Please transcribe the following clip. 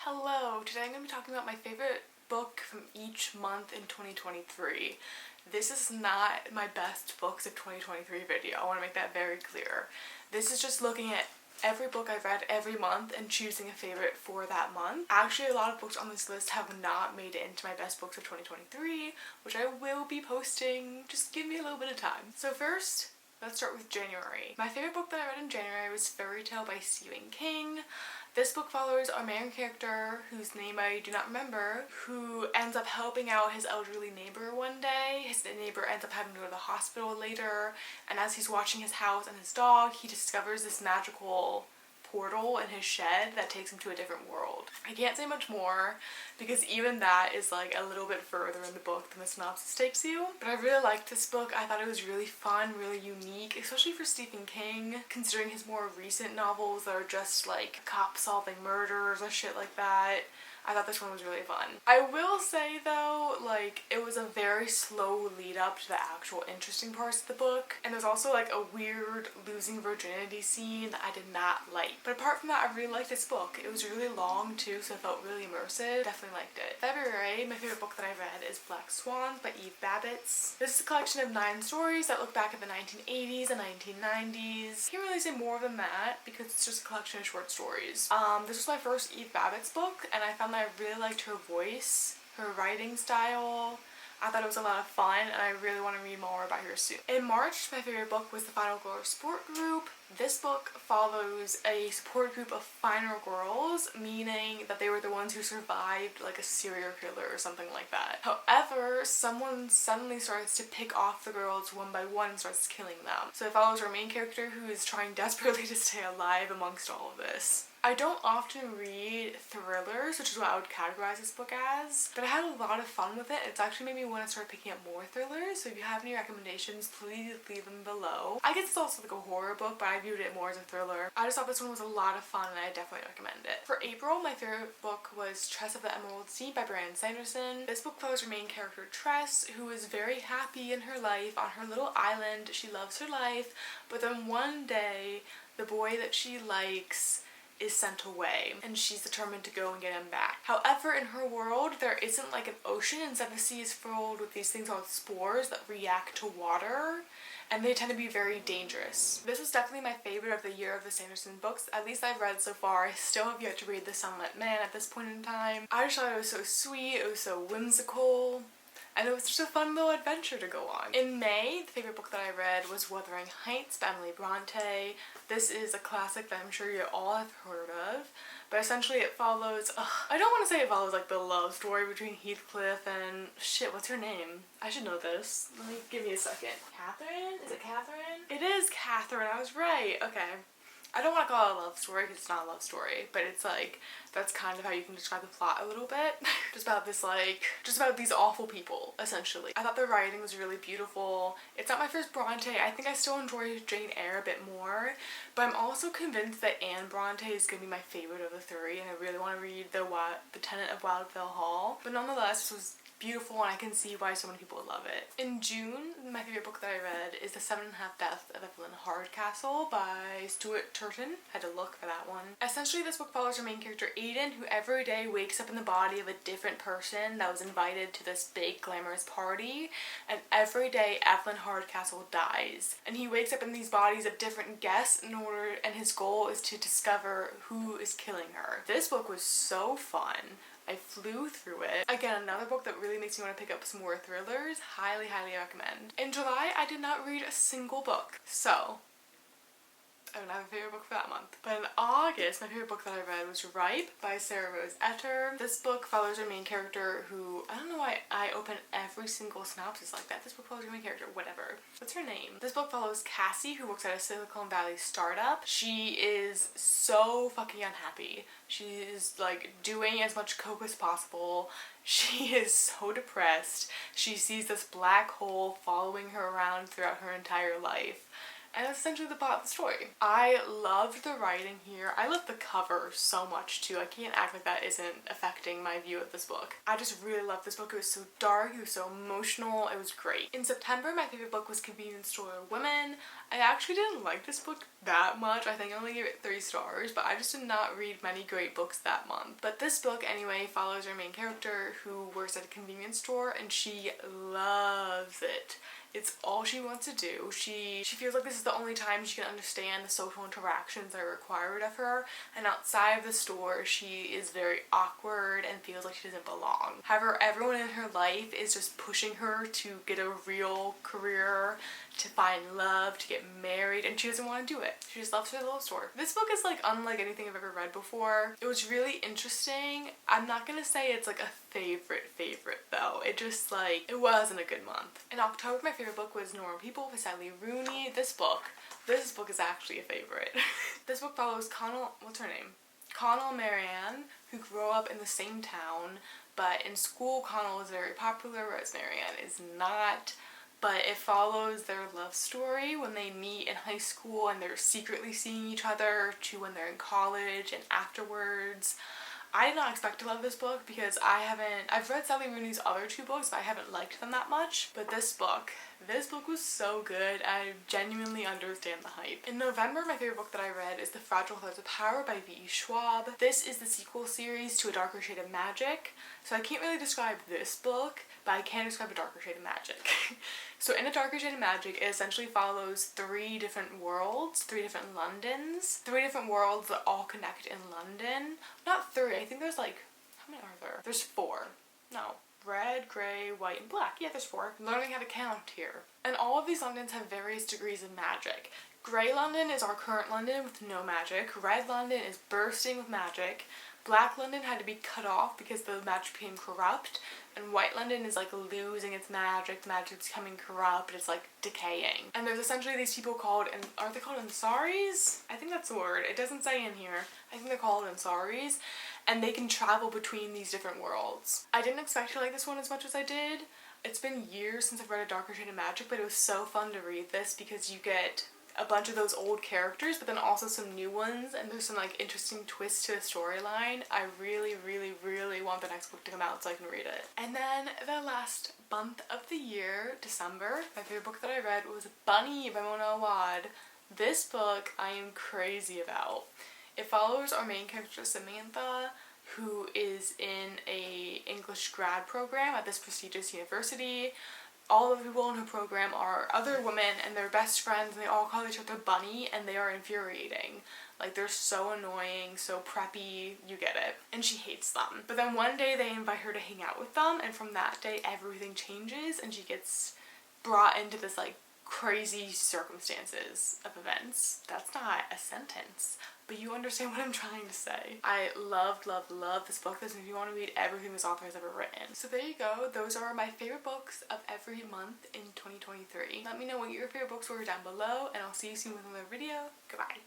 Hello, today I'm going to be talking about my favorite book from each month in 2023. This is not my best books of 2023 video, I want to make that very clear. This is just looking at every book I've read every month and choosing a favorite for that month. Actually, a lot of books on this list have not made it into my best books of 2023, which I will be posting. Just give me a little bit of time. So first, let's start with January. My favorite book that I read in January was Fairy Tale by Stephen King. This book follows our main character, whose name I do not remember, who ends up helping out his elderly neighbor one day. His neighbor ends up having to go to the hospital later, and as he's watching his house and his dog, he discovers this magical portal in his shed that takes him to a different world. I can't say much more because even that is like a little bit further in the book than the synopsis takes you. But I really liked this book. I thought it was really fun, really unique, especially for Stephen King, considering his more recent novels that are just like cops solving murders or shit like that. I thought this one was really fun. I will say though, like, it was a very slow lead up to the actual interesting parts of the book, and there's also like a weird losing virginity scene that I did not like. But apart from that, I really liked this book. It was really long too, so it felt really immersive. Definitely liked it. February, my favorite book that I read is Black Swans by Eve Babbitt. This is a collection of 9 stories that look back at the 1980s and 1990s. Can't really say more than that because it's just a collection of short stories. This was my first Eve Babbitt's book, and I found that I really liked her voice, her writing style. I thought it was a lot of fun, and I really want to read more about her soon. In March, my favorite book was The Final Girl Support Group. This book follows a support group of final girls, meaning that they were the ones who survived like a serial killer or something like that. However, someone suddenly starts to pick off the girls one by one and starts killing them. So it follows our main character who is trying desperately to stay alive amongst all of this. I don't often read thrillers, which is what I would categorize this book as, but I had a lot of fun with it. It's actually made me want to start picking up more thrillers, so if you have any recommendations, please leave them below. I guess it's also like a horror book, but I viewed it more as a thriller. I just thought this one was a lot of fun, and I definitely recommend it. For April, my favorite book was Tress of the Emerald Sea by Brandon Sanderson. This book follows our main character, Tress, who is very happy in her life on her little island. She loves her life, but then one day, the boy that she likes is sent away, and she's determined to go and get him back. However, in her world, there isn't like an ocean. Instead, the sea is filled with these things called spores that react to water, and they tend to be very dangerous. This was definitely my favorite of the year of the Sanderson books, at least I've read so far. I still have yet to read The Sunlit Man at this point in time. I just thought it was so sweet, it was so whimsical, and it was just a fun little adventure to go on. In May, the favorite book that I read was Wuthering Heights by Emily Bronte. This is a classic that I'm sure you all have heard of, but essentially it follows, I don't want to say it follows like the love story between Heathcliff and, shit, what's her name? I should know this. Give me a second. Catherine? Is it Catherine? It is Catherine, I was right. Okay. I don't want to call it a love story because it's not a love story, but it's like, that's kind of how you can describe the plot a little bit. just about these awful people, essentially. I thought the writing was really beautiful. It's not my first Bronte. I think I still enjoy Jane Eyre a bit more, but I'm also convinced that Anne Bronte is going to be my favorite of the 3, and I really want to read The Tenant of Wildfell Hall. But nonetheless, this was beautiful, and I can see why so many people would love it. In June, my favorite book that I read is The 7 1/2 Deaths of Evelyn Hardcastle by Stuart Turton. Had to look for that one. Essentially, this book follows our main character Aiden, who every day wakes up in the body of a different person that was invited to this big glamorous party, and every day Evelyn Hardcastle dies. And he wakes up in these bodies of different guests and his goal is to discover who is killing her. This book was so fun. I flew through it. Again, another book that really makes me want to pick up some more thrillers. Highly, highly recommend. In July, I did not read a single book, so I don't have a favorite book for that month. But in August, my favorite book that I read was Ripe by Sarah Rose Etter. This book follows our main character who, I don't know why I open every single synopsis like that. This book follows our main character, whatever. What's her name? This book follows Cassie, who works at a Silicon Valley startup. She is so fucking unhappy. She's like doing as much coke as possible. She is so depressed. She sees this black hole following her around throughout her entire life. And that's essentially the plot of the story. I loved the writing here. I love the cover so much too. I can't act like that isn't affecting my view of this book. I just really loved this book. It was so dark, it was so emotional, it was great. In September, my favorite book was Convenience Store Women. I actually didn't like this book that much. I think I only gave it 3 stars, but I just did not read many great books that month. But this book anyway follows our main character who works at a convenience store and she loves it. It's all she wants to do. She feels like this is the only time she can understand the social interactions that are required of her, and outside of the store she is very awkward and feels like she doesn't belong. However, everyone in her life is just pushing her to get a real career, to find love, to get married, and she doesn't want to do it. She just loves her little store. This book is like unlike anything I've ever read before. It was really interesting. I'm not gonna say it's like a favorite though. It just like, it wasn't a good month. In October, my favorite book was Normal People by Sally Rooney. This book is actually a favorite. This book follows Connell, what's her name? Connell and Marianne, who grow up in the same town, but in school Connell is very popular, whereas Marianne is not. But it follows their love story when they meet in high school and they're secretly seeing each other to when they're in college and afterwards. I did not expect to love this book because I've read Sally Rooney's other 2 books, but I haven't liked them that much. But this book was so good. I genuinely understand the hype. In November, my favorite book that I read is The Fragile Threads of Power by V.E. Schwab. This is the sequel series to A Darker Shade of Magic. So I can't really describe this book, but I can describe A Darker Shade of Magic. So in A Darker Shade of Magic, it essentially follows 3 different worlds, 3 different Londons, 3 different worlds that all connect in London. Not 3, I think there's like, how many are there? There's 4. No. Red, grey, white, and black. Yeah, there's 4. I'm learning how to count here. And all of these Londons have various degrees of magic. Grey London is our current London with no magic. Red London is bursting with magic. Black London had to be cut off because the magic became corrupt. And White London is like losing its magic. The magic's becoming corrupt. It's like decaying. And there's essentially these people called, and are they called Ansaris? I think that's the word. It doesn't say in here. I think they're called Ansaris. And they can travel between these different worlds. I didn't expect to like this one as much as I did. It's been years since I've read A Darker Shade of Magic, but it was so fun to read this because you get a bunch of those old characters, but then also some new ones, and there's some like interesting twists to the storyline. I really want the next book to come out so I can read it. And then the last month of the year, December, my favorite book that I read was Bunny by Mona Awad. This book I am crazy about. It follows our main character Samantha, who is in a English grad program at this prestigious university. All of the people in her program are other women and they're best friends and they all call each other Bunny and they are infuriating. Like, they're so annoying, so preppy, you get it. And she hates them. But then one day they invite her to hang out with them, and from that day everything changes and she gets brought into this like crazy circumstances of events. That's not a sentence, but you understand what I'm trying to say. I loved this book. This makes me want to read everything this author has ever written. So there you go. Those are my favorite books of every month in 2023. Let me know what your favorite books were down below, and I'll see you soon with another video. Goodbye.